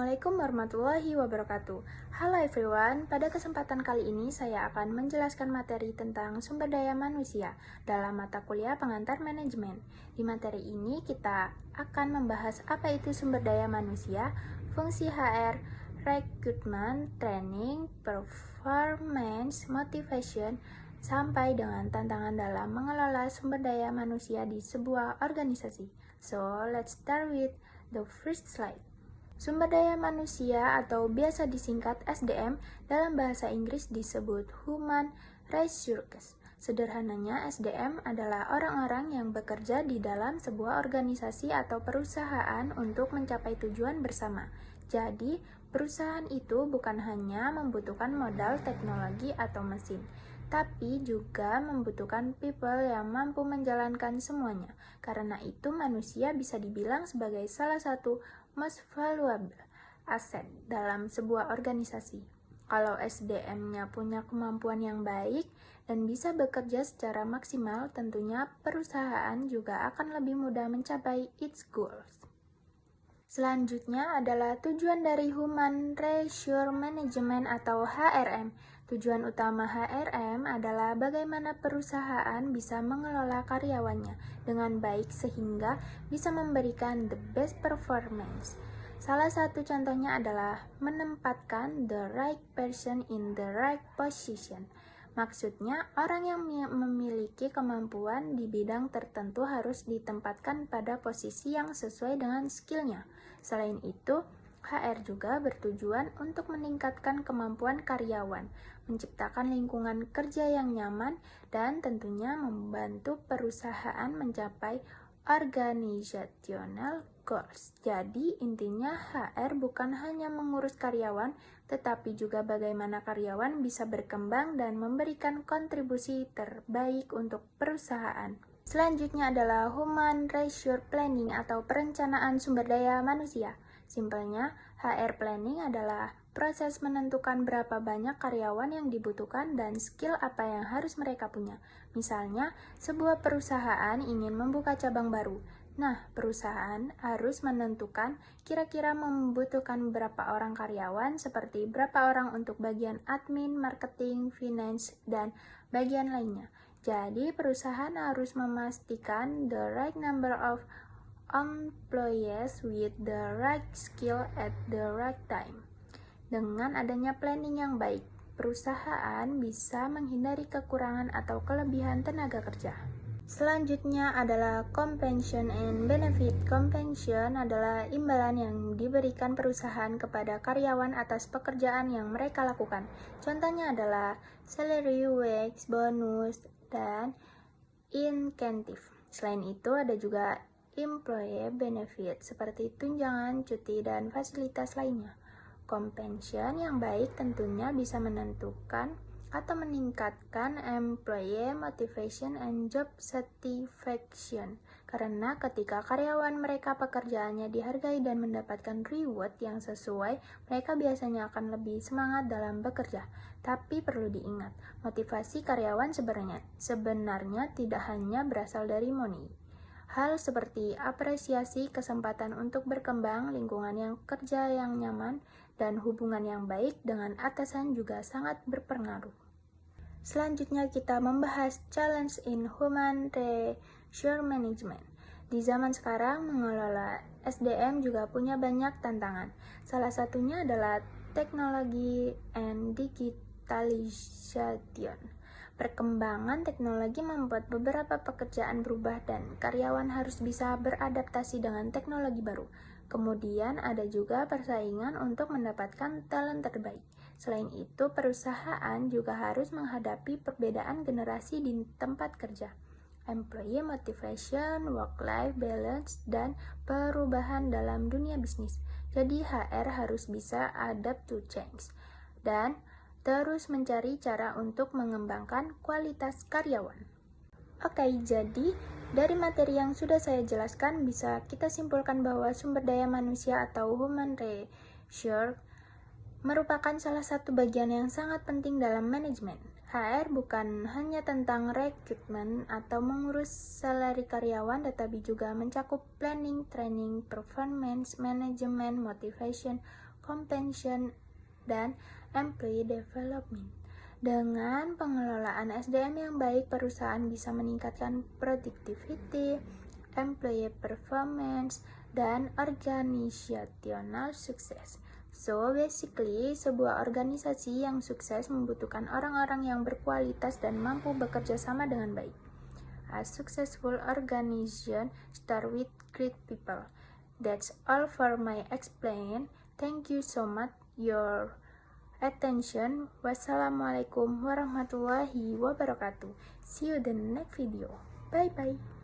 Assalamualaikum warahmatullahi wabarakatuh. Halo everyone, pada kesempatan kali ini saya akan menjelaskan materi tentang sumber daya manusia dalam mata kuliah pengantar manajemen. Di materi ini kita akan membahas apa itu sumber daya manusia, fungsi HR, recruitment, training, performance, motivation, sampai dengan tantangan dalam mengelola sumber daya manusia di sebuah organisasi. So, let's start with the first slide. Sumber daya manusia atau biasa disingkat SDM dalam bahasa Inggris disebut Human Resources. Sederhananya, SDM adalah orang-orang yang bekerja di dalam sebuah organisasi atau perusahaan untuk mencapai tujuan bersama. Jadi, perusahaan itu bukan hanya membutuhkan modal teknologi atau mesin, tapi juga membutuhkan people yang mampu menjalankan semuanya. Karena itu, manusia bisa dibilang sebagai salah satu most valuable asset dalam sebuah organisasi. Kalau SDM-nya punya kemampuan yang baik dan bisa bekerja secara maksimal, tentunya perusahaan juga akan lebih mudah mencapai its goals. Selanjutnya adalah tujuan dari Human Resource Management atau HRM. Tujuan utama HRM adalah bagaimana perusahaan bisa mengelola karyawannya dengan baik sehingga bisa memberikan the best performance. Salah satu contohnya adalah menempatkan the right person in the right position. Maksudnya, orang yang memiliki kemampuan di bidang tertentu harus ditempatkan pada posisi yang sesuai dengan skillnya. Selain itu, HR juga bertujuan untuk meningkatkan kemampuan karyawan, menciptakan lingkungan kerja yang nyaman, dan tentunya membantu perusahaan mencapai organizational goals. Jadi, intinya HR bukan hanya mengurus karyawan, tetapi juga bagaimana karyawan bisa berkembang dan memberikan kontribusi terbaik untuk perusahaan. Selanjutnya adalah Human Resource Planning atau perencanaan sumber daya manusia. Simpelnya, HR Planning adalah proses menentukan berapa banyak karyawan yang dibutuhkan dan skill apa yang harus mereka punya. Misalnya, sebuah perusahaan ingin membuka cabang baru. Nah, perusahaan harus menentukan kira-kira membutuhkan berapa orang karyawan, seperti berapa orang untuk bagian admin, marketing, finance, dan bagian lainnya. Jadi, perusahaan harus memastikan the right number of employees with the right skill at the right time. Dengan adanya planning yang baik, perusahaan bisa menghindari kekurangan atau kelebihan tenaga kerja. Selanjutnya adalah compensation and benefit. Compensation adalah imbalan yang diberikan perusahaan kepada karyawan atas pekerjaan yang mereka lakukan. Contohnya adalah salary, wage, bonus, dan insentif. Selain itu ada juga employee benefit seperti tunjangan, cuti, dan fasilitas lainnya. Compensation yang baik tentunya bisa menentukan atau meningkatkan employee motivation and job satisfaction. Karena ketika karyawan mereka pekerjaannya dihargai dan mendapatkan reward yang sesuai, mereka biasanya akan lebih semangat dalam bekerja. Tapi perlu diingat, motivasi karyawan sebenarnya tidak hanya berasal dari money. Hal seperti apresiasi, kesempatan untuk berkembang, lingkungan yang kerja yang nyaman, dan hubungan yang baik dengan atasan juga sangat berpengaruh. Selanjutnya kita membahas challenge in human resource management. Di zaman sekarang, mengelola SDM juga punya banyak tantangan. Salah satunya adalah teknologi and digitalization. Perkembangan teknologi membuat beberapa pekerjaan berubah dan karyawan harus bisa beradaptasi dengan teknologi baru. Kemudian ada juga persaingan untuk mendapatkan talent terbaik. Selain itu, perusahaan juga harus menghadapi perbedaan generasi di tempat kerja, employee motivation, work-life balance, dan perubahan dalam dunia bisnis. Jadi HR harus bisa adapt to change dan terus mencari cara untuk mengembangkan kualitas karyawan. Oke, jadi dari materi yang sudah saya jelaskan bisa kita simpulkan bahwa sumber daya manusia atau human resource merupakan salah satu bagian yang sangat penting dalam manajemen. HR bukan hanya tentang rekrutmen atau mengurus salari karyawan, tetapi juga mencakup planning, training, performance, management, motivation, compensation, dan employee development. Dengan pengelolaan SDM yang baik, perusahaan bisa meningkatkan productivity, employee performance, dan organizational success. So, basically, sebuah organisasi yang sukses membutuhkan orang-orang yang berkualitas dan mampu bekerja sama dengan baik. A successful organization starts with great people. That's all for my explain. Thank you so much your attention. Wassalamualaikum warahmatullahi wabarakatuh. See you in the next video. Bye bye.